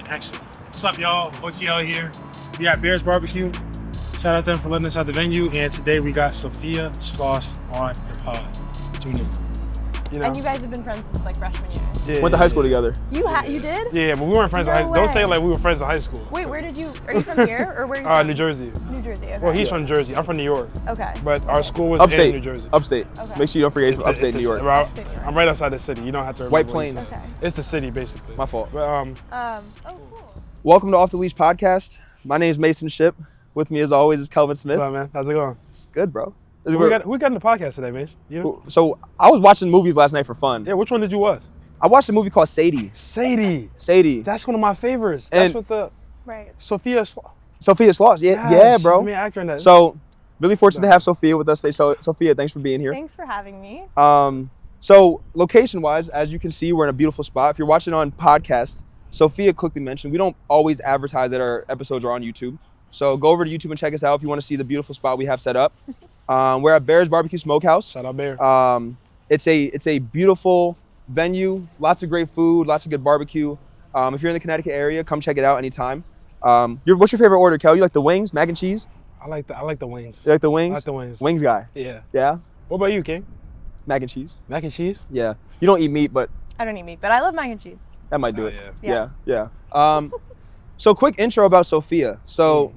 Action. What's up, y'all? OTL here. We got Bears Barbecue. Shout out to them for letting us out the venue. And today we got Sophia Schloss on the pod. Tune in. You know? And you guys have been friends since like freshman year. Yeah, went to high school together. You did? Yeah, but we weren't friends in high school. Don't say like we were friends in high school. Wait, are you from here or where are you from? New Jersey. New Jersey, okay. Well, he's from Jersey. I'm from New York. Okay. But our school was upstate. in New Jersey. Upstate. Okay. Make sure you don't forget it's upstate New York. I'm right outside the city. You don't have to remember. White Plains. Okay. It's the city, basically. My fault. But, oh, cool. Welcome to Off The Leash Podcast. My name is Mason Ship. With me, as always, is Kelvin Smith. What's up, man? How's it going? It's good, bro. Who got in the podcast today, Mason? You? So I was watching movies last night for fun. Yeah, which one did you watch? I watched a movie called Sadie. Sadie. That's one of my favorites. That's with the Sophia Schloss. Sophia Schloss. Yeah, bro. She's the main actor in that. So really fortunate to have Sophia with us today. So Sophia, thanks for being here. Thanks for having me. So location-wise, as you can see, we're in a beautiful spot. If you're watching on podcast, Sophia quickly mentioned we don't always advertise that our episodes are on YouTube. So go over to YouTube and check us out if you want to see the beautiful spot we have set up. We're at Bears Barbecue Smokehouse. Shout out Bear. It's a beautiful venue, lots of great food, lots of good barbecue. If you're in the Connecticut area, come check it out anytime. What's your favorite order, Kel? You like the wings, mac and cheese? I like the wings. You like the wings? I like the wings. Wings guy. Yeah. Yeah? What about you, King? Mac and cheese. Mac and cheese? Yeah. You don't eat meat, but I don't eat meat, but I love mac and cheese. that might do it. Yeah. So quick intro about Sophia. So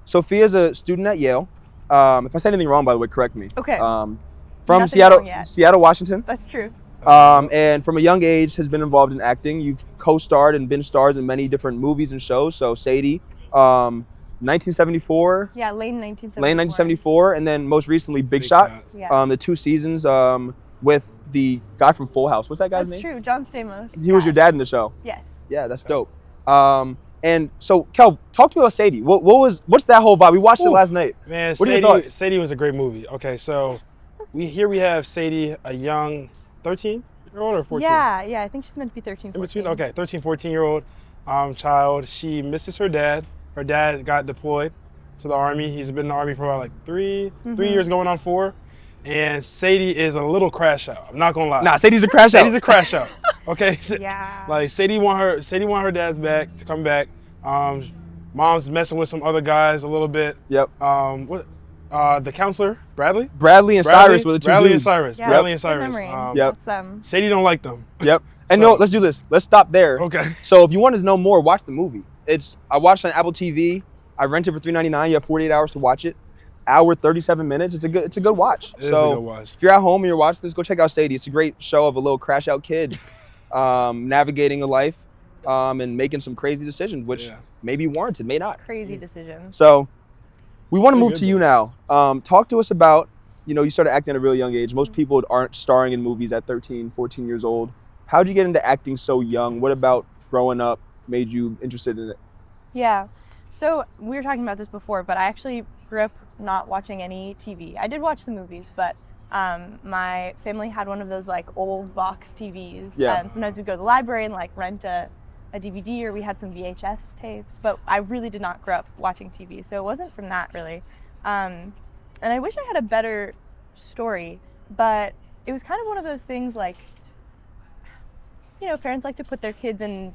Sophia's a student at Yale. If I said anything wrong, by the way, correct me. Okay. From Nothing Seattle, wrong yet. Seattle, Washington. That's true. And from a young age has been involved in acting. You've co-starred and been stars in many different movies and shows. So Sadie, 1974. Yeah, late 1974. Late 1974, and then most recently Big Shot. Yeah. The 2 seasons with the guy from Full House. What's that guy's name? That's true, John Stamos. He was your dad in the show. Yes. Yeah, that's dope. And so, Kel, talk to me about Sadie. What's that whole vibe? We watched it last night. Man, what are your thoughts? Sadie was a great movie. Okay, so we have Sadie, a young 13-year-old or 14? Yeah, I think she's meant to be 13, 14. In between, okay, 13, 14-year-old child. She misses her dad. Her dad got deployed to the Army. He's been in the Army for about like 3 years, going on 4. And Sadie is a little crash out. I'm not gonna lie. Nah, Sadie's a crash out. Sadie's a crash out. Okay. Yeah. Like Sadie want her dad's back to come back. Mom's messing with some other guys a little bit. Yep. The counselor, Bradley and Cyrus were the two Bradley dudes. and Cyrus. Yeah, Bradley and good Cyrus. memory. Yep. That's Sadie don't like them. Yep. And So- no, let's do this. Let's stop there. Okay. So if you want to know more, watch the movie. I watched it on Apple TV. I rented for $3.99. You have 48 hours to watch it. Hour 37 minutes. It's a good watch. It is a good watch. If you're at home and you're watching this, go check out Sadie. It's a great show of a little crash out kid navigating a life and making some crazy decisions, which may be warranted, may not. crazy decision. So we want to Pretty move good, to you now. Talk to us about, you started acting at a really young age. Most people aren't starring in movies at 13, 14 years old. How'd you get into acting so young? What about growing up made you interested in it? Yeah. So we were talking about this before, but I actually grew up not watching any TV. I did watch the movies, but my family had one of those like old box TVs. Yeah. And sometimes we'd go to the library and like rent a DVD, or we had some VHS tapes, but I really did not grow up watching TV. So it wasn't from that really. And I wish I had a better story, but it was kind of one of those things like, parents like to put their kids in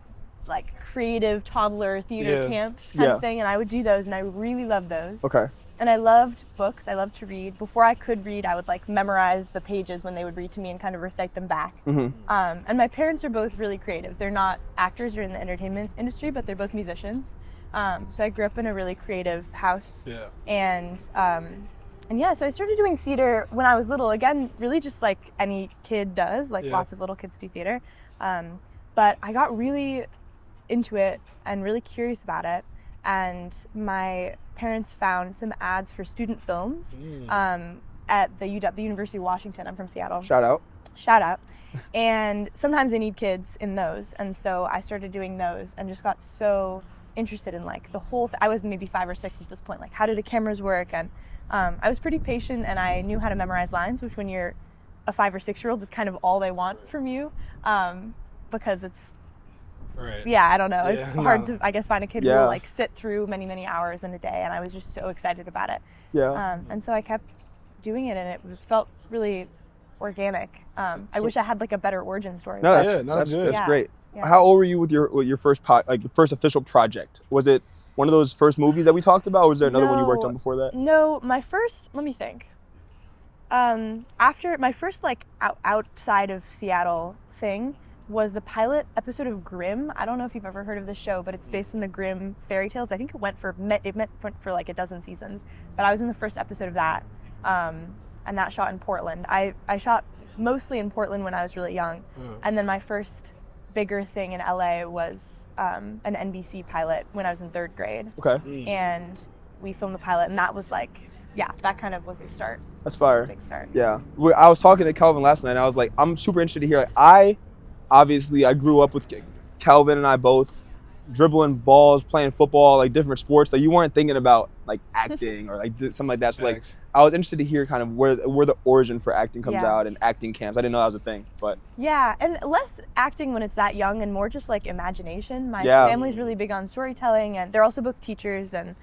like creative toddler theater camps kind of thing, and I would do those, and I really loved those. Okay. And I loved books. I loved to read. Before I could read, I would like memorize the pages when they would read to me and kind of recite them back. And my parents are both really creative. They're not actors or in the entertainment industry, but they're both musicians. So I grew up in a really creative house. Yeah. And so I started doing theater when I was little. Again, really just like any kid does, like lots of little kids do theater. But I got really into it and really curious about it. And my parents found some ads for student films at the University of Washington. I'm from Seattle. Shout out. And sometimes they need kids in those. And so I started doing those and just got so interested in like the whole I was maybe 5 or 6 at this point. Like, how do the cameras work? And I was pretty patient, and I knew how to memorize lines, which when you're a 5 or 6-year-old is kind of all they want from you, because it's Right. Yeah, I don't know. It's hard to, I guess, find a kid who will like sit through many, many hours in a day, and I was just so excited about it. Yeah. And so I kept doing it, and it felt really organic. I wish I had like a better origin story. No, that's good. That's great. How old were you with your first the first official project? Was it one of those first movies that we talked about, or was there another one you worked on before that? No, my first, let me think. After my first like outside of Seattle thing was the pilot episode of Grimm. I don't know if you've ever heard of this show, but it's based on the Grimm fairy tales. I think it went for like a dozen seasons, but I was in the first episode of that, and that shot in Portland. I shot mostly in Portland when I was really young, and then my first bigger thing in LA was an NBC pilot when I was in 3rd grade. Okay. And we filmed the pilot, and that was like, that kind of was the start. That's fire. Big start. Yeah. I was talking to Kelvin last night, and I was like, I'm super interested to hear. Like, I grew up with Kelvin and I both dribbling balls, playing football, like different sports. Like you weren't thinking about like acting or like something like that. So like I was interested to hear kind of where the origin for acting comes out and acting camps. I didn't know that was a thing, but yeah, and less acting when it's that young and more just like imagination. My family's really big on storytelling, and they're also both teachers, and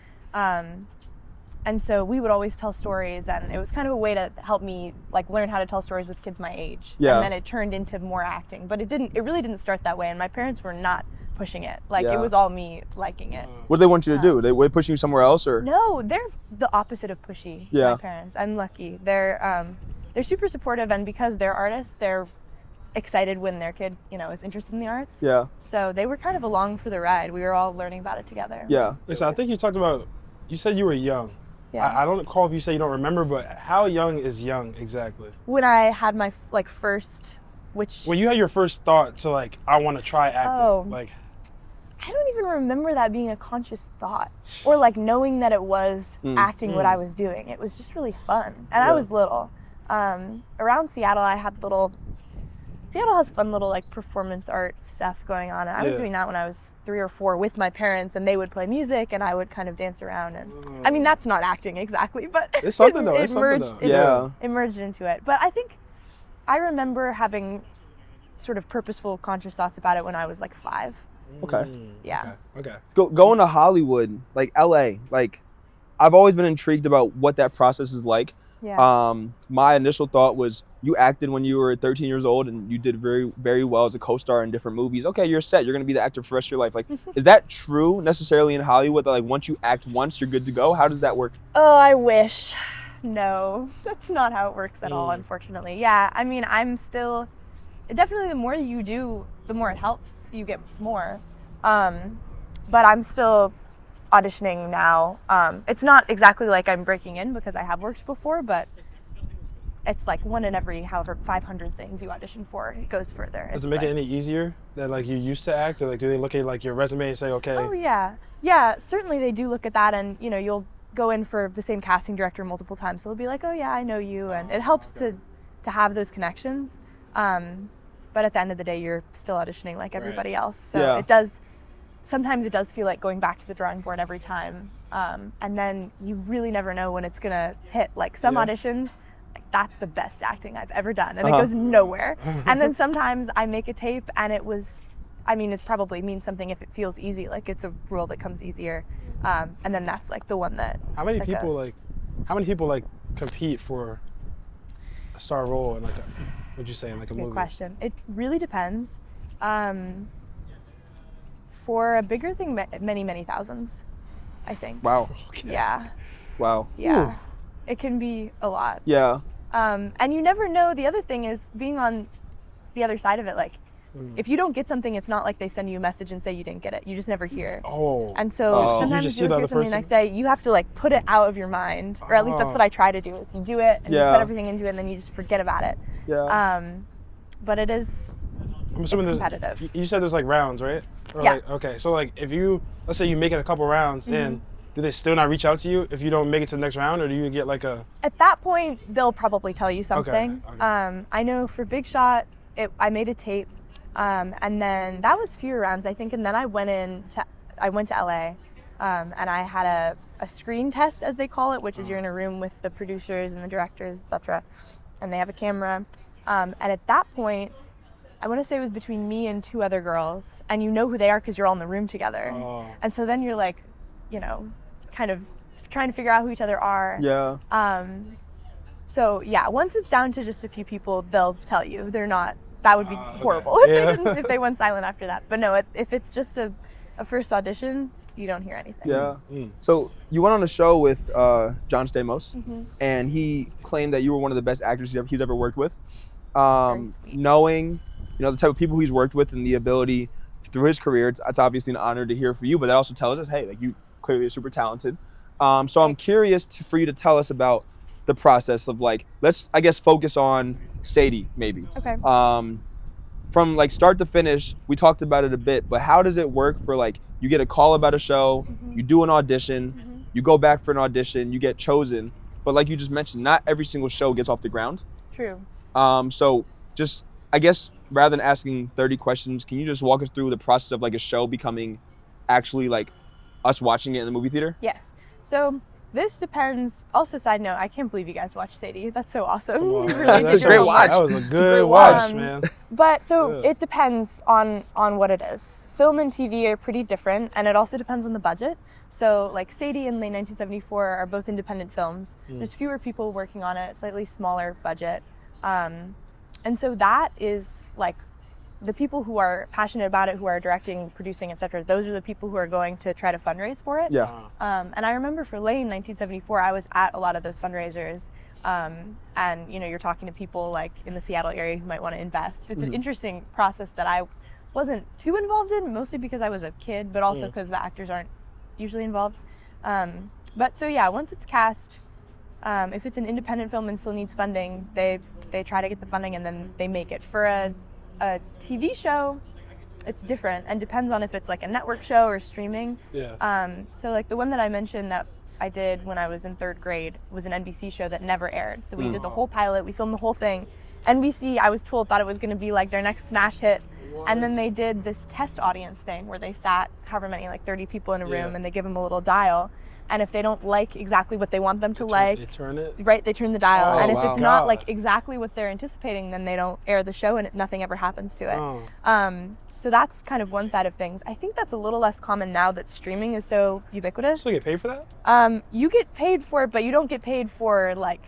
so we would always tell stories, and it was kind of a way to help me like learn how to tell stories with kids my age. Yeah. And then it turned into more acting, but it really didn't start that way, and my parents were not pushing it. Like it was all me liking it. What did they want you to do? Were they pushing you somewhere else, or? No, they're the opposite of pushy. Yeah. My parents. I'm lucky. They're super supportive, and because they're artists, they're excited when their kid, is interested in the arts. Yeah. So they were kind of along for the ride. We were all learning about it together. Yeah. Listen, I think you said you were young. Yeah. I don't recall if you say you don't remember, but how young is young exactly? When I had my first, when you had your first thought to like, I want to try acting, like. I don't even remember that being a conscious thought or like knowing that it was acting what I was doing. It was just really fun. And I was little. Around Seattle, Seattle has fun little like performance art stuff going on. And I was doing that when I was 3 or 4 with my parents, and they would play music and I would kind of dance around. And I mean, that's not acting exactly, but it's something though. It merged into it. But I think I remember having sort of purposeful, conscious thoughts about it when I was like 5. Okay. Yeah. Okay. Going to Hollywood, like LA, like I've always been intrigued about what that process is like. Yeah. My initial thought was you acted when you were 13 years old and you did very, very well as a co-star in different movies. Okay, you're set. You're going to be the actor for the rest of your life. Like, is that true necessarily in Hollywood that like once you act once, you're good to go? How does that work? Oh, I wish. No, that's not how it works at all, unfortunately. Yeah, I mean, definitely the more you do, the more it helps. You get more. But I'm still auditioning now. It's not exactly like I'm breaking in because I have worked before, but it's like one in every 500 things you audition for, it goes further. Does it make it any easier that like you used to act, or like do they look at like your resume and say, okay? Oh yeah, certainly they do look at that, and you'll go in for the same casting director multiple times, so they'll be like, oh yeah, I know you, and it helps to have those connections. But at the end of the day, you're still auditioning like everybody else. So sometimes it does feel like going back to the drawing board every time. And then you really never know when it's gonna hit. Like some auditions, like that's the best acting I've ever done, and it goes nowhere. And then sometimes I make a tape and it's probably means something if it feels easy, like it's a role that comes easier. And then that's like the one that How many people compete for a star role in like would you say in like a movie? Good question. It really depends. For a bigger thing, many thousands, I think. Wow. Okay. Yeah. Wow. Yeah. Ooh. It can be a lot. Yeah. And you never know. The other thing is being on the other side of it. Like, if you don't get something, it's not like they send you a message and say you didn't get it. You just never hear. Oh. And so sometimes you'll hear something the next day. You have to like put it out of your mind, or at least that's what I try to do. Is you do it and you put everything into it, and then you just forget about it. Yeah. But it is. I'm assuming it's competitive. You said there's like rounds, right? Or yeah. Like, okay, so like if let's say you make it a couple rounds, and do they still not reach out to you if you don't make it to the next round, or do you get like a? At that point, they'll probably tell you something. Okay. I know for Big Shot, I made a tape, and then that was fewer rounds, I think, and then I went to LA, and I had a screen test, as they call it, which is you're in a room with the producers and the directors, etc., and they have a camera, and at that point, I want to say it was between me and 2 other girls, and you know who they are because you're all in the room together. Oh. And so then you're like, kind of trying to figure out who each other are. Yeah. So yeah, once it's down to just a few people, they'll tell you. They're not that would be horrible if they went silent after that. But no, if it's just a first audition, you don't hear anything. Yeah. So you went on a show with John Stamos, and he claimed that you were one of the best actors he's ever worked with. Knowing, the type of people he's worked with and the ability through his career, it's obviously an honor to hear for you, but that also tells us, hey, like, you clearly are super talented. So I'm curious for you to tell us about the process of, like, let's, I guess, focus on Sadie, maybe. Okay. From like start to finish, we talked about it a bit, but how does it work for, like, you get a call about a show, you do an audition, you go back for an audition, you get chosen, but like you just mentioned, not every single show gets off the ground. True. So just, I guess, rather than asking 30 questions, can you just walk us through the process of, like, a show becoming actually, like, us watching it in the movie theater? Yes. So this depends. Also, side note, I can't believe you guys watched Sadie. That's so awesome. You really did a great watch. That was a good watch, man. But so it depends on what it is. Film and TV are pretty different, and it also depends on the budget. So like Sadie and Late 1974 are both independent films. There's fewer people working on it, slightly smaller budget. And so that is like the people who are passionate about it, who are directing, producing, etc. Those are the people who are going to try to fundraise for it. Yeah. And I remember for Lane 1974, I was at a lot of those fundraisers. And you're talking to people like in the Seattle area who might want to invest. It's an interesting process that I wasn't too involved in, mostly because I was a kid, but also because the actors aren't usually involved. But so yeah, once it's cast, if it's an independent film and still needs funding, they try to get the funding and then they make it. For a TV show, it's different and depends on if it's like a network show or streaming. Yeah. So like the one that I mentioned that I did when I was in 3rd grade was an NBC show that never aired. So we did the whole pilot, we filmed the whole thing. NBC, I was told, thought it was going to be like their next smash hit. What? And then they did this test audience thing where they sat however many, like 30 people in a room, and they give them a little dial. And if they don't like exactly what they want them to like, they turn it? Right, they turn the dial. Oh, and if it's not like exactly what they're anticipating, then they don't air the show and nothing ever happens to it. Oh. So that's kind of one side of things. I think that's a little less common now that streaming is so ubiquitous. So you get paid for that? You get paid for it, but you don't get paid for, like,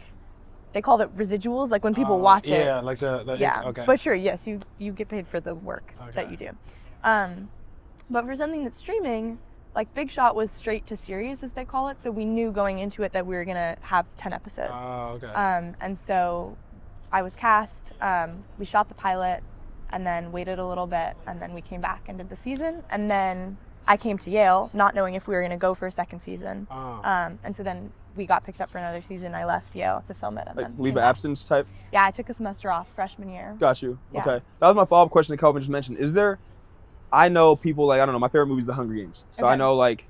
they call it residuals, like when people watch it. Yeah, like the okay. But sure, yes, you get paid for the work that you do. But for something that's streaming, like Big Shot was straight to series, as they call it, so we knew going into it that we were gonna have 10 episodes. Oh, okay. And so I was cast, we shot the pilot, and then waited a little bit, and then we came back and did the season, and then I came to Yale, not knowing if we were gonna go for a second season. Oh. And so then we got picked up for another season. I left Yale to film it. And Like then leave of absence type? Yeah, I took a semester off freshman year. Got you. Yeah. Okay. That was my follow-up question that Kelvin just mentioned. Is there, I know people, like, I don't know, my favorite movie is The Hunger Games. So I know, like,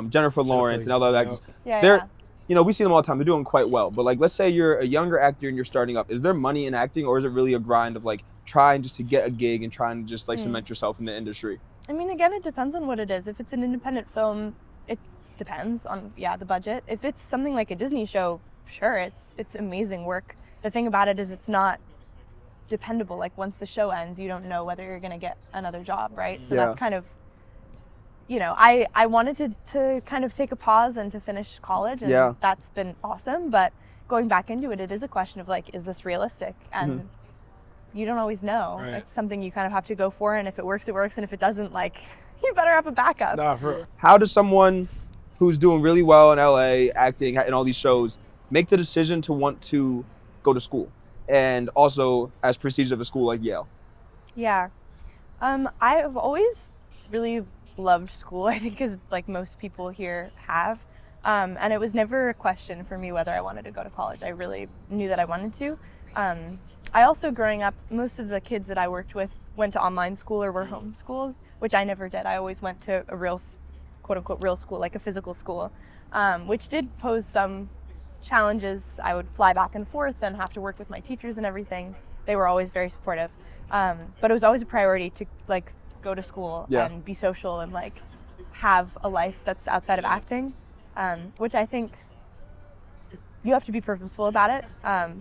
Jennifer Lawrence and other actors. Yeah. You know, we see them all the time. They're doing quite well. But, like, let's say you're a younger actor and you're starting up. Is there money in acting, or is it really a grind of, like, trying just to get a gig and trying to just, like, cement yourself in the industry? I mean, again, it depends on what it is. If it's an independent film, it depends on, the budget. If it's something like a Disney show, sure, it's amazing work. The thing about it is it's not dependable. Like, once the show ends, you don't know whether you're going to get another job, right? So that's kind of, I wanted to kind of take a pause and to finish college, and that's been awesome. But going back into it, it is a question of, like, is this realistic? And you don't always know. Right. It's something you kind of have to go for, and if it works, it works, and if it doesn't, like, you better have a backup. How does someone who's doing really well in LA, acting in all these shows, make the decision to want to go to school, and also as prestigious of a school like Yale? Yeah. I have always really loved school, I think, as like most people here have. And it was never a question for me whether I wanted to go to college. I really knew that I wanted to. I also, growing up, most of the kids that I worked with went to online school or were homeschooled, which I never did. I always went to a real, quote-unquote, real school, like a physical school, which did pose some challenges. I would fly back and forth and have to work with my teachers and everything. They were always very supportive. But it was always a priority to, like, go to school and be social and, like, have a life that's outside of acting, which I think you have to be purposeful about it,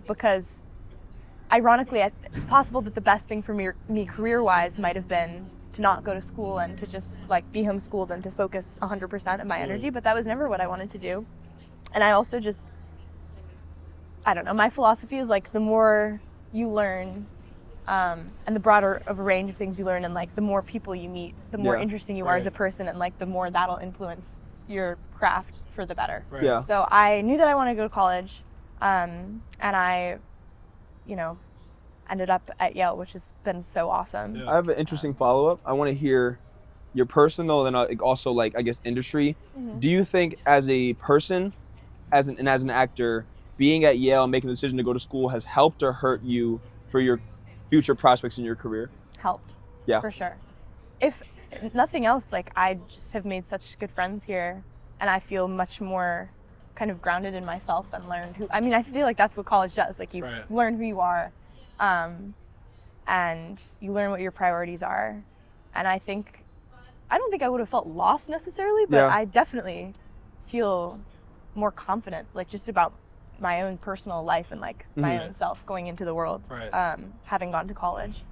because ironically, it's possible that the best thing for me career-wise might have been to not go to school and to just, like, be homeschooled and to focus 100% of my energy, but that was never what I wanted to do. And I also just, I don't know, my philosophy is, like, the more you learn, and the broader of a range of things you learn, and like the more people you meet, the more interesting you are as a person, and like the more that'll influence your craft for the better. Right. Yeah. So I knew that I wanted to go to college, and I, ended up at Yale, which has been so awesome. I have an interesting follow-up. I want to hear your personal and also like, I guess, industry. Mm-hmm. Do you think as a person, as an actor, being at Yale and making the decision to go to school has helped or hurt you for your future prospects in your career? Helped. Yeah. For sure. If nothing else, like I just have made such good friends here, and I feel much more kind of grounded in myself and learned I feel like that's what college does. Like you learn who you are, and you learn what your priorities are. And I don't think I would have felt lost necessarily, but I definitely feel more confident, like just about my own personal life and like my own self going into the world, having gone to college.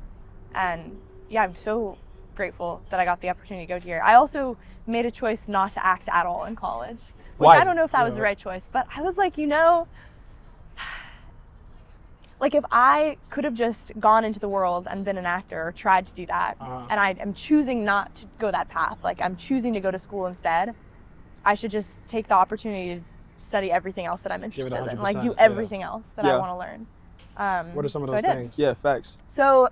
And yeah, I'm so grateful that I got the opportunity to go here. I also made a choice not to act at all in college, which Why? I don't know if that was the right choice, but I was like, like if I could have just gone into the world and been an actor or tried to do that, and I am choosing not to go that path, like I'm choosing to go to school instead, I should just take the opportunity to study everything else that I'm interested in, like do everything else that I want to learn. What are some of those things? Yeah, facts. So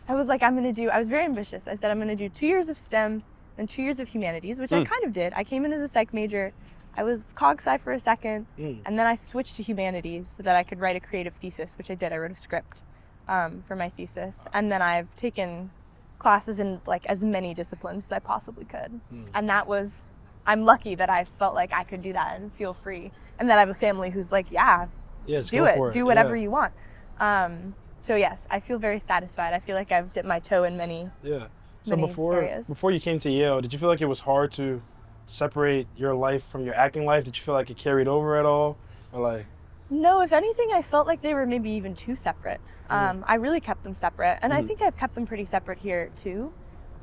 I was like, I was very ambitious. I said, I'm going to do 2 years of STEM and 2 years of humanities, which I kind of did. I came in as a psych major. I was cog-sci for a second, and then I switched to humanities so that I could write a creative thesis, which I did. I wrote a script for my thesis. And then I've taken classes in like as many disciplines as I possibly could. And I'm lucky that I felt like I could do that and feel free. And that I have a family who's like, do it. Do whatever you want. So yes, I feel very satisfied. I feel like I've dipped my toe in many areas. Before you came to Yale, did you feel like it was hard to separate your life from your acting life? Did you feel like it carried over at all? Or like? No, if anything, I felt like they were maybe even too separate. I really kept them separate. And I think I've kept them pretty separate here too.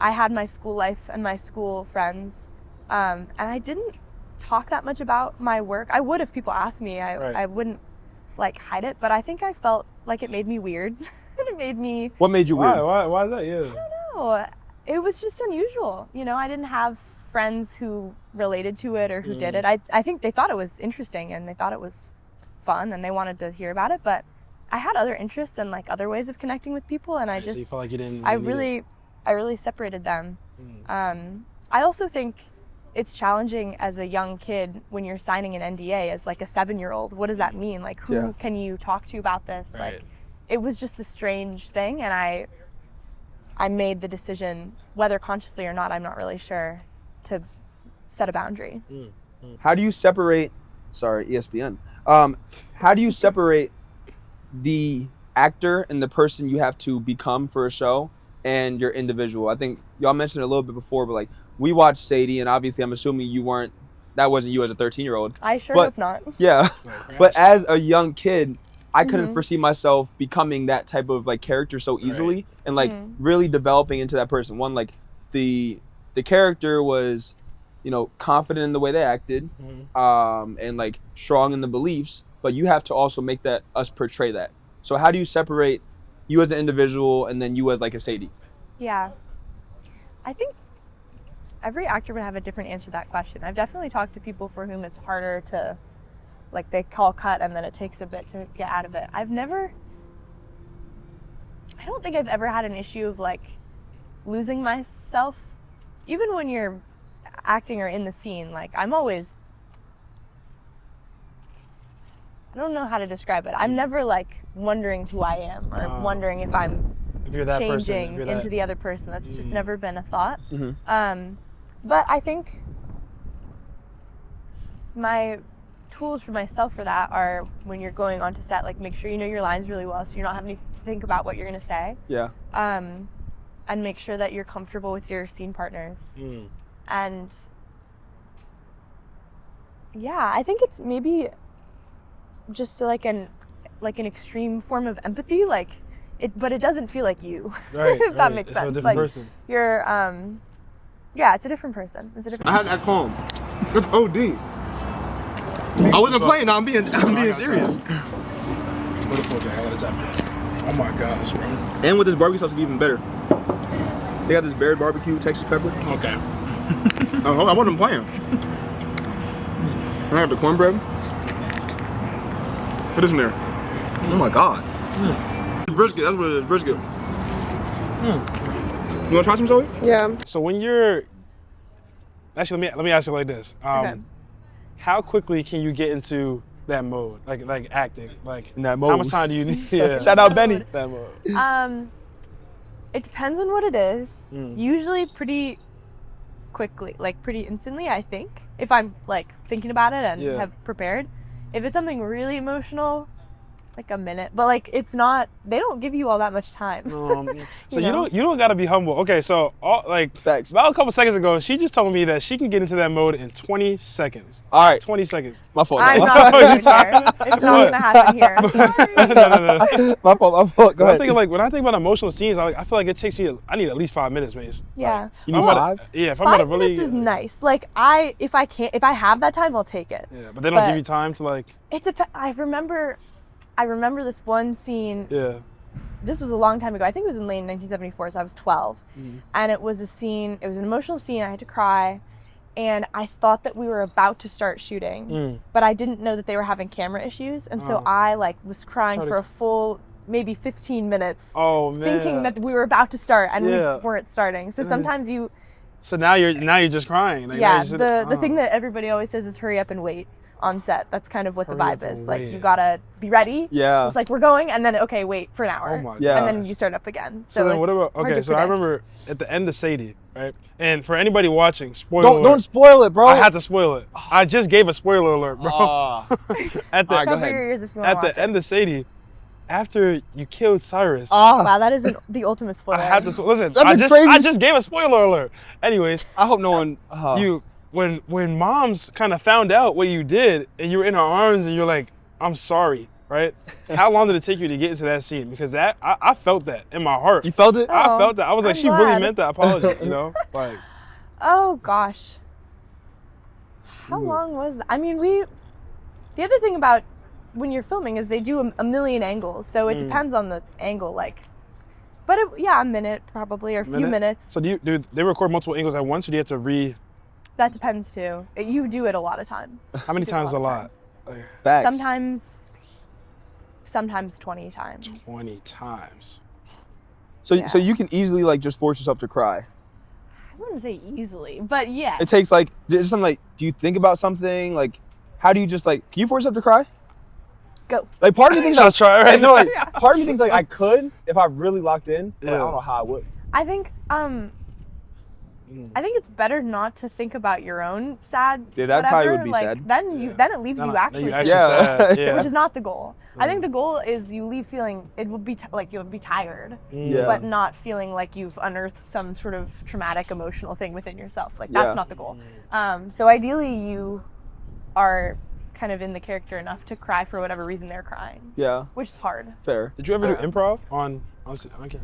I had my school life and my school friends. And I didn't talk that much about my work. I would if people asked me. I wouldn't like hide it, but I think I felt like it made me weird. It made me... What made you weird? Why is that? Yeah. I don't know. It was just unusual. I didn't have friends who related to it or who did it. I think they thought it was interesting and they thought it was fun and they wanted to hear about it, but I had other interests and like other ways of connecting with people, and I just... So you felt like you didn't... I really separated them. I also think it's challenging as a young kid when you're signing an NDA as like a 7-year-old. What does that mean? Like, who can you talk to about this? Right. Like, it was just a strange thing, and I made the decision, whether consciously or not, I'm not really sure, to set a boundary. How do you separate, ESPN, how do you separate the actor and the person you have to become for a show and your individual? I think y'all mentioned it a little bit before, but like, we watched Sadie, and obviously I'm assuming that wasn't you as a 13-year-old. I sure hope not. Yeah, but as a young kid, I couldn't foresee myself becoming that type of like character so easily, and like really developing into that person. One, like the character was, confident in the way they acted, and like strong in the beliefs, but you have to also make us portray that. So how do you separate you as an individual and then you as like a Sadie? Yeah, I think every actor would have a different answer to that question. I've definitely talked to people for whom it's harder to, like, they call cut and then it takes a bit to get out of it. I don't think I've ever had an issue of like losing myself. Even when you're acting or in the scene, like I don't know how to describe it. I'm never like wondering who I am or wondering if I'm changing into the other person. That's just never been a thought. But I think my tools for myself for that are, when you're going onto set, like make sure you know your lines really well so you're not having to think about what you're going to say. Yeah. And make sure that you're comfortable with your scene partners. And yeah, I think it's maybe just like an extreme form of empathy, like but it doesn't feel like you. Right. If that makes sense. It's a different person. You're yeah, it's a different person. I had to act calm. It's OD. I wasn't playing. I'm being serious. What the fuck? I gotta tap it. Oh my gosh, bro. And with this barbecue sauce, it'll be even better. They got this Baird barbecue Texas pepper. Okay. I wasn't playing. I have the cornbread. Put this in there. Oh my god. Brisket, that's what it is, brisket. You wanna try some, Zoe? Yeah. So when you're, actually, let me ask you like this. Okay. How quickly can you get into that mode, like acting? Like In that how mode. much time do you need? Yeah. Shout out Benny. That mode. It depends on what it is. Mm. Usually pretty quickly, like pretty instantly, I think. If I'm like thinking about it and Yeah. have prepared. If it's something really emotional, like a minute. But like it's not, they don't give you all that much time. So you don't gotta be humble. Okay, so Facts. about a couple seconds ago, she just told me that she can get into that mode in 20 seconds. All right, 20 seconds. my fault. I'm my not doing it here. It's not gonna happen here. No. fault. Go I'm ahead. thinking like when I think about emotional scenes, I feel like it takes me. I need at least 5 minutes, Mace. Yeah. You need I'm about five? to, yeah, if I'm about to 5 really. minutes is nice. Like if I have that time, I'll take it. Yeah, but they don't but- give you time to like. It depends. I remember this one scene. Yeah. This was a long time ago. I think it was in late 1974, so I was 12. And it was an emotional scene. I had to cry. And I thought that we were about to start shooting, but I didn't know that they were having camera issues. And so I was crying for a full maybe 15 minutes. Oh man. Thinking that we were about to start and we Yeah. just weren't starting. So sometimes you, So now you're just crying. Like, now yeah, you're just- the thing that everybody always says is hurry up and wait on set. That's kind of what the Hurry up vibe and is. Like wait. you gotta be ready. Yeah. It's like we're going and then okay, wait for an hour. Oh my Yeah. And then you start up again. So then what it's about hard okay? to So I predict. remember at the end of Sadie, right? And for anybody watching, spoiler Don't alert. spoil it, bro. I had to spoil it. I just gave a spoiler alert, bro. Ah. At the All right, go Cover ahead. your ears if you want at to watch the end of Sadie, after you killed Cyrus, Wow, that is the ultimate spoiler. I had to listen. That's I a just crazy- just gave a spoiler alert. Anyways, I hope no one. you when moms kind of found out what you did and you were in her arms and you're like, I'm sorry, right? How long did it take you to get into that scene? Because that I felt that in my heart. You felt it? I felt that. I was like, I'm she really glad. meant that apology, you know? Like, Oh gosh. How long was that? I mean, the other thing about when you're filming is they do a million angles, so it depends on the angle, like. But a minute probably, or a few minutes. So do they record multiple angles at once, or do you have to That depends too. You do it a lot of times. How many You do it times is a lot? times. Like, Sometimes 20 times. 20 times. So Yeah. so you can easily like just force yourself to cry. I wouldn't say easily, but yeah. It takes like just something like. Do you think about something like? How do you just like? Can you force yourself to cry? Go. Like part of me thinks I'll try, right? No, like part of me thinks like I could if I really locked in. But like, I Yeah. don't know how I would. I think it's better not to think about your own sad. Yeah, that probably whatever. would be like, sad. Then it leaves Then you then actually, you thinking, sad. Yeah. Yeah. which is not the goal. I think the goal is you leave feeling it will be like you'll be tired, Yeah. but not feeling like you've unearthed some sort of traumatic emotional thing within yourself. Like Yeah. that's not the goal. So ideally you are kind of in the character enough to cry for whatever reason they're crying, Yeah. which is hard. Fair. Did you ever do improv on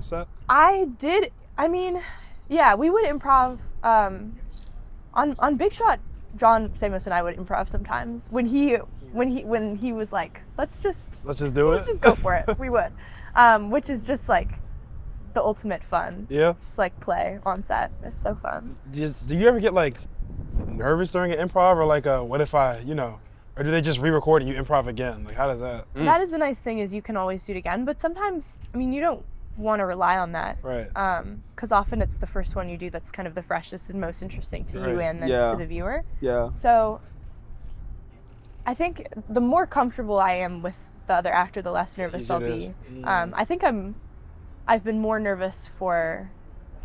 set? I did. I mean, yeah, we would improv on Big Shot. John Stamos and I would improv sometimes when he was like, let's just do it. let's just go for it. We would, which is just like the ultimate fun. Yeah. Just like play on set. It's so fun. Do you ever get like nervous during an improv, or like what if I, or do they just re-record and you improv again? Like how does that? That is the nice thing is you can always do it again. But sometimes, I mean, you don't want to rely on that. Right. Because often it's the first one you do that's kind of the freshest and most interesting to you Right. and then Yeah. to the viewer. Yeah. So I think the more comfortable I am with the other actor, the less nervous easier I'll it be. is. I think I've been more nervous for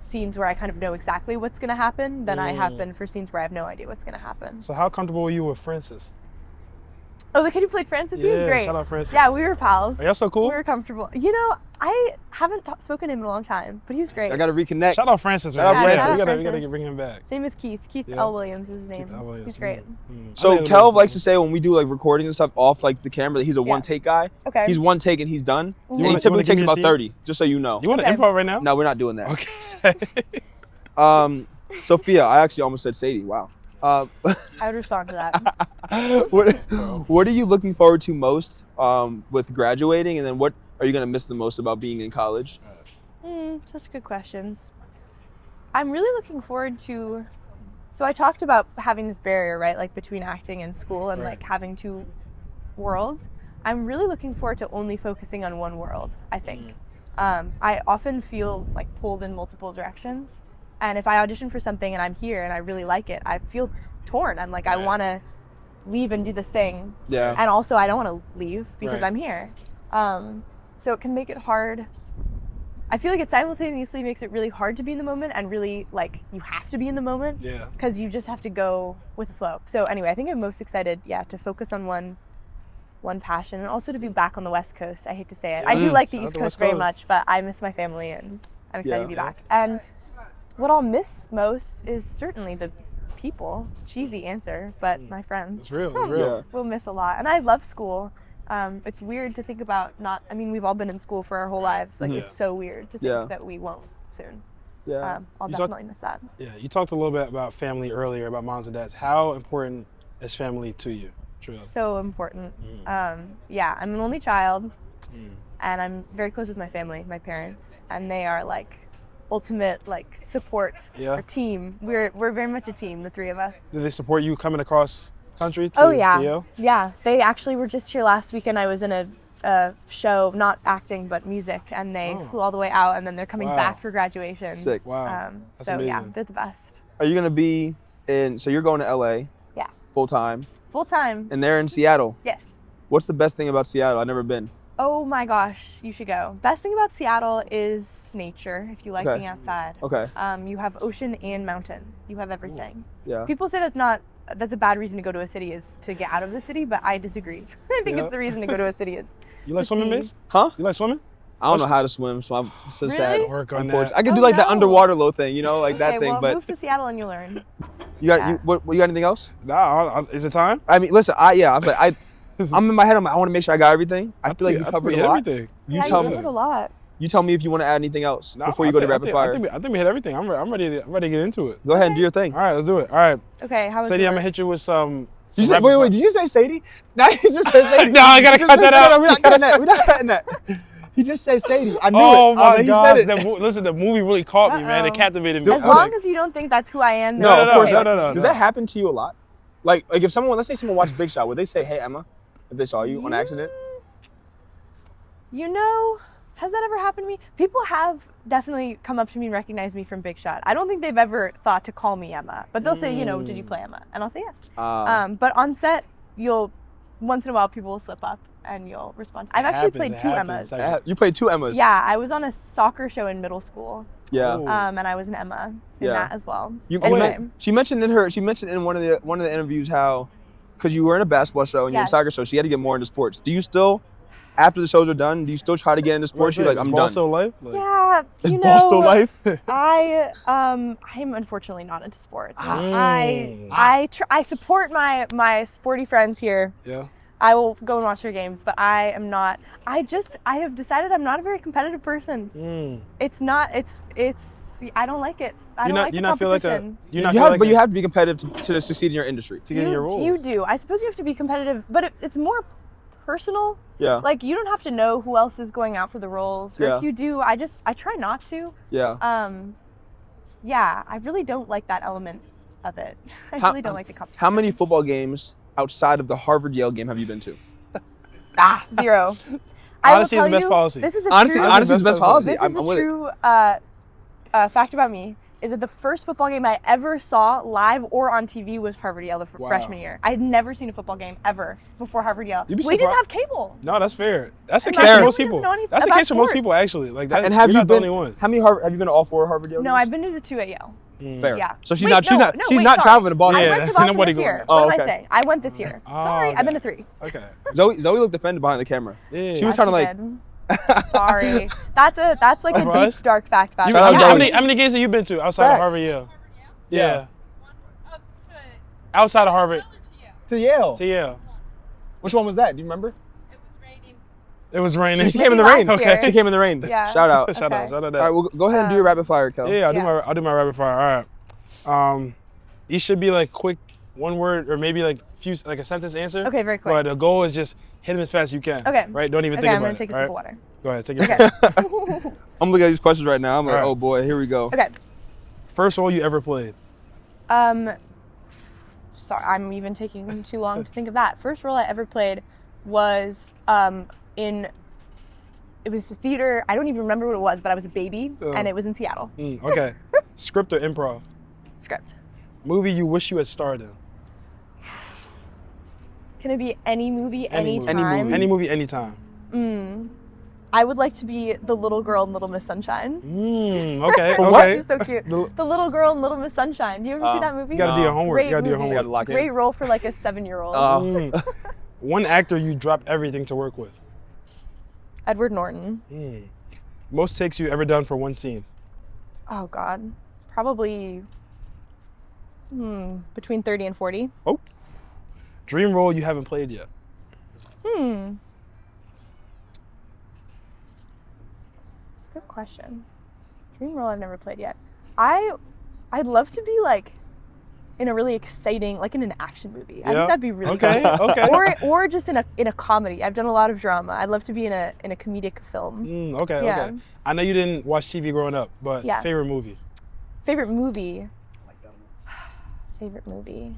scenes where I kind of know exactly what's going to happen than I have been for scenes where I have no idea what's going to happen. So how comfortable were you with Francis? Oh, the kid who played Francis, he was Yeah, great. shout out Francis. Yeah, we were pals. Are y'all so cool? We were comfortable. I haven't spoken to him in a long time, but he was great. I gotta reconnect. Shout out Francis, man. Shout out Yeah, Francis. we gotta Francis. bring him back. Same as Keith. Keith Yeah. L. Williams is his name. L. Williams. He's great. So I think Kel it likes to say when we do like recordings and stuff off like the camera that he's a one take guy. Okay. He's one take and he's done. And he wanna typically give takes me a about scene? 30, just so you know. You want to Okay. improv right now? No, we're not doing that. Okay. Sophia, I actually almost said Sadie. Wow. I would respond to that. What are you looking forward to most with graduating, and then what are you gonna miss the most about being in college? Such good questions. I'm really looking forward to. So I talked about having this barrier, right, like between acting and school, and like having two worlds. I'm really looking forward to only focusing on one world, I think. I often feel like pulled in multiple directions. And if I audition for something and I'm here and I really like it, I feel torn. I'm like, I want to leave and do this thing. Yeah. And also I don't want to leave because I'm here. So it can make it hard. I feel like it simultaneously makes it really hard to be in the moment and really like you have to be in the moment. Yeah. Because you just have to go with the flow. So anyway, I think I'm most excited, to focus on one passion and also to be back on the West Coast. I hate to say it. I do like the East Coast very much, but I miss my family and I'm excited to be back. And what I'll miss most is certainly the people. Cheesy answer, but my friends. It's real. It's real. We'll miss a lot. And I love school. It's weird to think about we've all been in school for our whole lives. Like it's so weird to think that we won't soon. Yeah. I'll definitely miss that. Yeah, you talked a little bit about family earlier, about moms and dads. How important is family to you? Truly? So important. I'm an only child and I'm very close with my family, my parents, and they are like ultimate like support or team. We're very much a team, the three of us. Do they support you coming across country to Yale? Yeah, they actually were just here last weekend. I was in a show, not acting but music, and they flew all the way out and then they're coming back for graduation. Sick. Wow. So amazing. They're the best. Are you gonna be so you're going to LA? Yeah. Full time? Full time. And they're in Seattle? Yes. What's the best thing about Seattle? I've never been. Oh my gosh, you should go. Best thing about Seattle is nature, if you like being outside. Okay. You have ocean and mountain. You have everything. Yeah. People say that's a bad reason to go to a city is to get out of the city, but I disagree. I think it's the reason to go to a city is. You like swimming, Miss? Huh? You like swimming? I don't know how to swim, so I'm so sad. Work on that. I could do like the underwater little thing, you know, like that thing. Well, but move to Seattle and you'll learn. you got you got anything else? Nah, is it time? I mean, listen, I'm in my head. I want to make sure I got everything. I feel like you covered a lot. Everything. You tell me. You covered a lot. You tell me if you want to add anything else before you go to rapid fire. I think we hit everything. I'm ready to get into it. Go ahead and do your thing. All right, let's do it. All right. Okay, how was Sadie, it? I'm gonna hit you with some. Wait, did you say Sadie? No, he just said Sadie. No, I gotta cut that out. We're not cutting that. We're not cutting that. He just said Sadie. I knew it. Oh my God. He said it. Listen, the movie really caught me, man. It captivated me. As long as you don't think that's who I am. No, of course not. No. Does that happen to you a lot? Like if someone, let's say someone watched Big Shot, would they say, "Hey, Emma," if they saw you on accident? You know, has that ever happened to me? People have definitely come up to me and recognized me from Big Shot. I don't think they've ever thought to call me Emma, but they'll say, did you play Emma? And I'll say yes. But on set, once in a while, people will slip up and you'll respond. I've actually played two Emmas. You played two Emmas? Yeah, I was on a soccer show in middle school. Yeah. And I was an Emma in that as well. She mentioned in one of the interviews how, because you were in a basketball show and you're in a soccer show, so you had to get more into sports. Do you still, after the shows are done, do you still try to get into sports? You're like, I'm done. Still life? Yeah, is ball still life? I'm unfortunately not into sports. I support my sporty friends here. Yeah. I will go and watch their games, but I am not. I have decided I'm not a very competitive person. It's not. I don't like it. I don't like the competition. But you have to be competitive to succeed in your industry. To get in your roles. You do. I suppose you have to be competitive, but it's more personal. Yeah. Like you don't have to know who else is going out for the roles. Or if you do, I try not to. Yeah. Yeah, I really don't like that element of it. I really don't like the competition. How many football games outside of the Harvard-Yale game have you been to? 0. Honesty is the best policy. This is a Honesty is the best policy. This is a true fact about me. Is that the first football game I ever saw live or on TV was Harvard-Yale the freshman year. I had never seen a football game ever before Harvard-Yale. We didn't have cable. No, that's fair. That's the case for most people. That's the case for most people, actually. Like that. And have you been? The only one. How many have you been to all 4 Harvard-Yale games? No, I've been to the 2 at Yale. Fair. Yeah. So she's not traveling to Boston. I went to Boston this year. Oh, what did I say? I went this year. Sorry, I've been to 3. Okay. Zoe looked offended behind the camera. Yeah. She was kind of like. Sorry. That's like a deep, dark fact about me. How many games have you been to outside of Harvard, Yale? Yeah. Outside of Harvard. To Yale. To Yale. Which one was that? Do you remember? It was raining. She came in the rain. Okay. She came in the rain. Yeah. Shout out. Shout out. All right, well, go ahead and do your rapid fire, Kel. Yeah, I'll do my rapid fire. All right. These should be like quick, one word or maybe like a sentence answer. Okay, very quick. But the goal is just hit them as fast as you can. Okay. Right? Don't even think about it. I'm gonna take a sip of water. Go ahead, take your time. I'm looking at these questions right now. I'm like, All right. oh boy, here we go. Okay. First role you ever played? Sorry, I'm even taking too long to think of that. First role I ever played was it was the theater. I don't even remember what it was, but I was a baby, and it was in Seattle. Okay. Script or improv? Script. Movie you wish you had starred in? Can it be any movie, Any anytime? movie. Any movie, anytime. I would like to be the little girl in Little Miss Sunshine. Okay, For okay. what? She's so cute. The little girl in Little Miss Sunshine. Do you ever see that movie? You gotta do your homework. Great You gotta do your movie. homework. Great role for like a 7-year-old. One actor you drop everything to work with? Edward Norton. Most takes you ever done for one scene? Oh God, probably between 30 and 40. Oh. Dream role you haven't played yet? Good question. Dream role I've never played yet. I'd love to be like in a really exciting, like in an action movie. I think that'd be really okay. cool. Okay. Or just in a comedy. I've done a lot of drama. I'd love to be in a comedic film. Okay. Yeah. Okay. I know you didn't watch TV growing up, but favorite movie? Favorite movie. Favorite movie.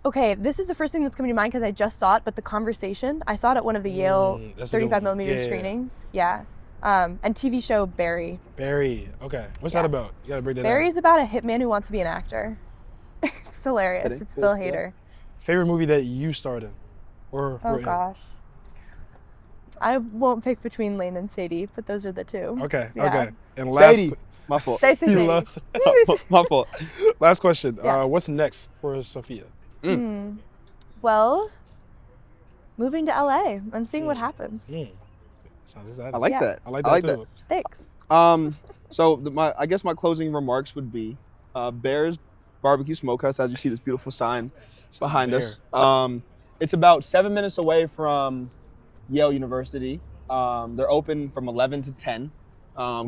Okay, this is the first thing that's coming to mind because I just saw it, but The Conversation. I saw it at one of the Yale 35mm screenings. Yeah. And TV show Barry. Barry. Okay. What's that about? You gotta break that down. Barry's about a hitman who wants to be an actor. It's hilarious. It's Bill Hader. Favorite movie that you starred in? Or Oh were in? gosh. I won't pick between Lane and Sadie, but those are the two. Okay. Yeah. Okay. And last. Sadie. My fault. Say Sadie. He loves- My fault. Last question. Yeah. What's next for Sophia? Well, moving to LA and seeing what happens. Sounds exciting. I like Yeah. that. I like that too. Thanks. So I guess my closing remarks would be Bear's Barbecue Smokehouse, as you see this beautiful sign behind us. It's about 7 minutes away from Yale University. They're open from 11 to 10.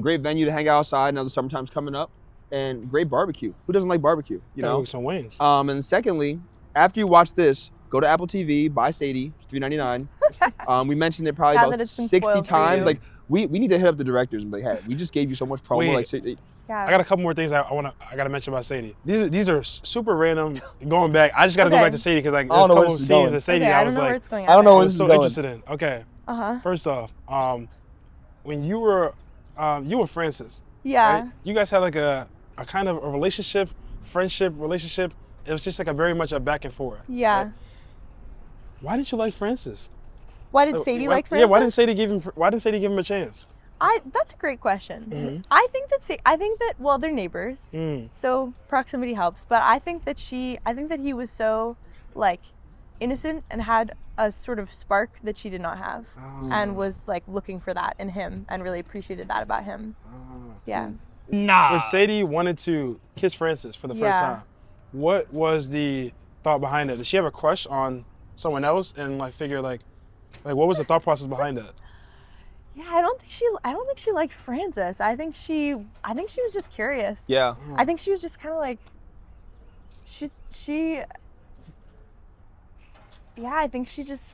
Great venue to hang out outside. Now the summertime's coming up, and great barbecue. Who doesn't like barbecue? You know. Some wings. And secondly, after you watch this, go to Apple TV, buy Sadie, $3.99. We mentioned it probably Now about that it's been 60 spoiled for times. you. Like we need to hit up the directors and be like, hey, we just gave you so much promo. Wait. Yeah. I got a couple more things I gotta mention about Sadie. These are super random. Going back, I just gotta go Okay. back to Sadie because like I there's don't a know where couple this is scenes going. that Sadie Okay, I I was don't know where like, it's going. I don't know I where was this is so going. interested in. Okay. First off, when you were you and Francis, Yeah. right? You guys had like a kind of a relationship, friendship, relationship. It was just like a very much a back and forth. Yeah. right? Why didn't you like Francis? Why did Sadie like Francis? Yeah, why didn't Sadie give him a chance? That's a great question. I think that well, they're neighbors, so proximity helps. But I think that he was so like innocent and had a sort of spark that she did not have, and was like looking for that in him and really appreciated that about him. Yeah. When Sadie wanted to kiss Francis for the first time, what was the thought behind it? Did she have a crush on someone else and like figure like what was the thought process behind that? Yeah, I don't think she liked Francis. I think she was just curious. Yeah. I think she was just kind of like I think she just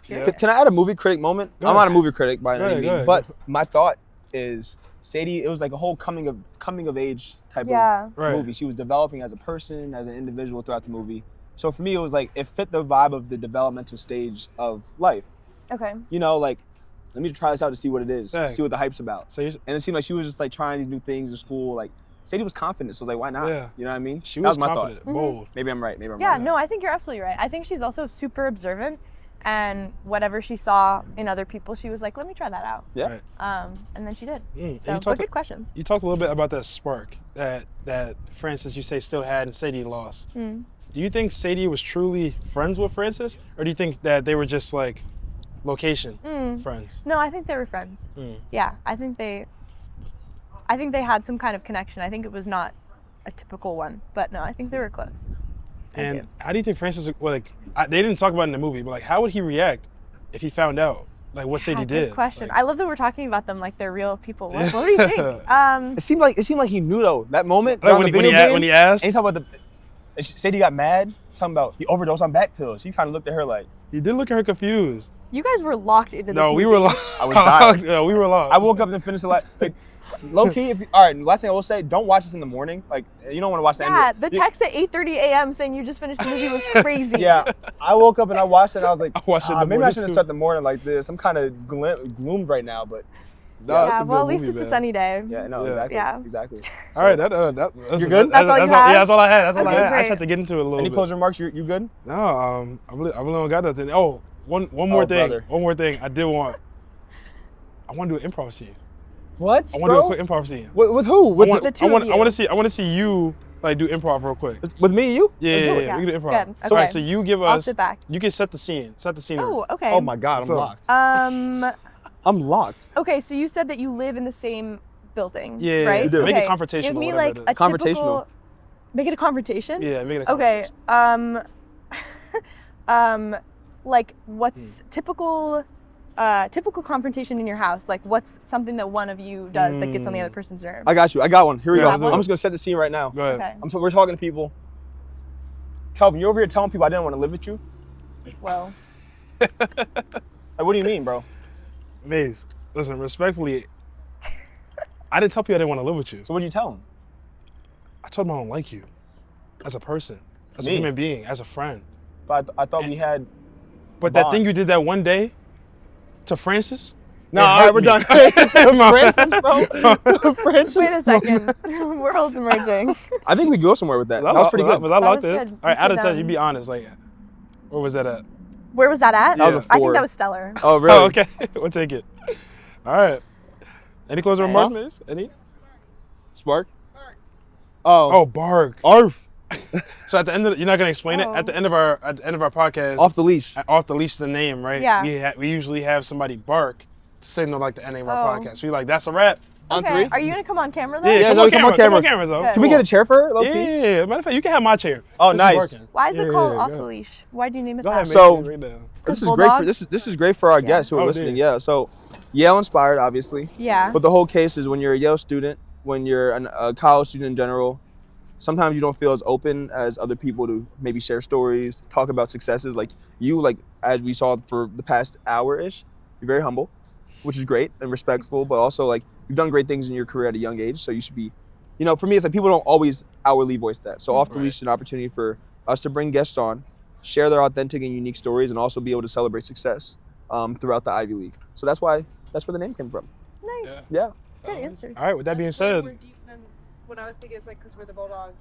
curious. Can I add a movie critic moment? Go I'm ahead. not a movie critic by Go any ahead, go means, ahead. but my thought is Sadie. It was like a whole coming of age type Yeah. of Right. movie. She was developing as a person, as an individual throughout the movie. So for me, it was like it fit the vibe of the developmental stage of life. Okay. You know, like let me try this out to see what it is, Yeah. see what the hype's about. So you, And it seemed like she was just like trying these new things in school. Like Sadie was confident, so I was like, why not? Yeah. You know what I mean? she That was my confident, thought. bold. Maybe I'm right. Maybe I'm Yeah, wrong. no, I think you're absolutely right. I think she's also super observant, and whatever she saw in other people, she was like, let me try that out. Yeah. Right. And then she did. And So, but good questions. You talked a little bit about that spark that Francis, you say, still had and Sadie lost. Do you think Sadie was truly friends with Francis, or do you think that they were just like location friends? No, I think they were friends. Yeah, I think they had some kind of connection. I think it was not a typical one, but no, I think they were close. And how do you think Francis, they didn't talk about it in the movie, but like how would he react if he found out like what Sadie did? Good question. Like, I love that we're talking about them like they're real people. What do you think? It seemed like he knew though that moment. Like on when the he video game, when he asked, and he talked about And Sadie got mad, talking about he overdosed on back pills. He kind of looked at her like. You did look at her confused. You guys were locked into this No, we movie. were locked. I was dying. Yeah, we were locked. I woke up and finished the like low key. All right, last thing I will say, don't watch this in the morning. Like you don't want to watch the Yeah, end. the text at 8:30 a.m. saying you just finished the movie was crazy. Yeah, I woke up and I watched it. And I was like, I watched it in the maybe I morning, shouldn't too. start the morning like this. I'm kind of gloomed right now, but Nah, it's Yeah, a well, at good least movie, it's a man. sunny day. yeah, no, Yeah. exactly, Yeah. exactly. All right, that's You're good? That's all you Yeah, had? that's all I had. That's all I Okay, had. I great. just had to get into it a little Any bit. closing remarks? You good? No, I really don't got nothing. Oh, one more Oh, thing. brother. One more thing. I want to do an improv scene. What? I want to do a quick improv scene. With who? With The two I want of you. I want to see you like do improv real quick. with me and you? Yeah, Let's do it. we can do improv. Good. So, Okay. so you give us. I'll sit back. You can set the scene. Set the scene. Oh, okay. Oh my God, I'm So- locked. Um, I'm locked. okay, so you said that you live in the same building, Yeah, right? you do. Make it Okay. confrontational, Give me whatever like it is. a Confrontational. typical. Make it a confrontation. Yeah, make it a Okay. Like what's Hmm. typical confrontation in your house? Like what's something that one of you does that gets on the other person's nerves? I got you. I got one. Here we Yeah, go. let's do I'm it. just gonna set the scene right now. Go ahead. Okay. We're talking to people. Calvin, you over here telling people I didn't want to live with you? Well, Like, what do you mean, bro? Maze, listen, respectfully, I didn't tell people I didn't want to live with you. So what did you tell him? I told them I don't like you as a person, as a Me? human being, as a friend. But I thought we had. But that Bond. thing you did that one day to Francis? No, it all hurt right, we're me. done. Francis, bro. Francis. wait a second. Worlds merging. I think we go somewhere with that. That was pretty good. Was I That locked was in? good. All right, You out of could, 10, you be honest. Like, where was that at? Where was that at? That was a I think 4. that was stellar. Oh, really? Oh, okay. We'll take it. All right. Any closing remarks, Maze? Any? Spark? Oh. Oh, bark. Arf. So at the end of you're not gonna explain it. Oh. At the end of our podcast, Off the leash. Off the leash is the name, right? Yeah. We usually have somebody bark to signal like the ending of our Oh. podcast. We like that's a wrap. On Okay. 3? Are you gonna come on camera though? Yeah, come no, on come camera. on camera. Come on camera, though. Okay. Can we get a chair for her, low Yeah, key? yeah. Matter of fact, you can have my chair. Oh, This is nice. working. Why is it Yeah, called yeah, Off go the ahead. Leash? Why do you name it Go that? ahead, So- Mitri, right now. This is Bulldog? great. This is great for our guests who are Oh, listening. dear. Yeah. So, Yale inspired, obviously. Yeah. But the whole case is when you're a Yale student, when you're a college student in general, sometimes you don't feel as open as other people to maybe share stories, talk about successes. Like you, like as we saw for the past hour-ish, you're very humble, which is great and respectful, but also like you've done great things in your career at a young age. So you should be, you know, for me, it's like people don't always outwardly voice that. So Off the Leash is an opportunity for us to bring guests on, share their authentic and unique stories, and also be able to celebrate success throughout the Ivy League. So that's where the name came from. Nice. Yeah. Good answer. All right. With that being More said, deep than what I was thinking is like because we're the Bulldogs.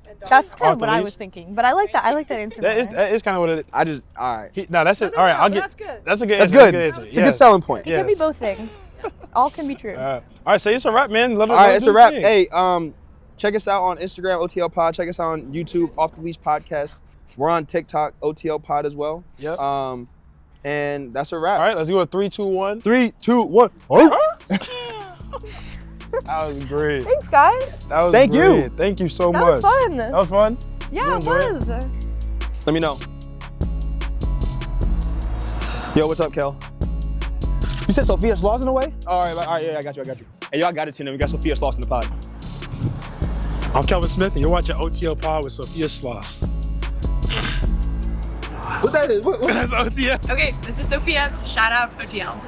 And dogs. That's Off kind of the what I leash? was thinking, but I like that. I like that answer. better. that is kind of what it. I just, all right. No, that's it. All right, I'll but get. that's good. That's a good. That's answer. good. That's a good It's a good yes. selling point. It can be Yes. both things. All can be true. All right, so it's a wrap, man. All right, it's a wrap. Hey, check us out on Instagram, OTL Pod. Check us out on YouTube, Off the Leash Podcast. We're on TikTok, OTL Pod as well. Yep. And that's a wrap. All right, let's go with 3, 2, 1. 3, 2, 1. That was great. Thanks, guys. That was Thank you. great. Thank you so That much. was fun. That was fun. Yeah, you it enjoy it? was. Let me know. Yo, what's up, Kel? You said Sophia Schloss in the way? All right, yeah, I got you. Hey, yo, I got it, Tina. We got Sophia Schloss in the pod. I'm Kelvin Smith, and you're watching OTL Pod with Sophia Schloss. What that is? That's OTL. Okay, this is Sophia. Shout out OTL.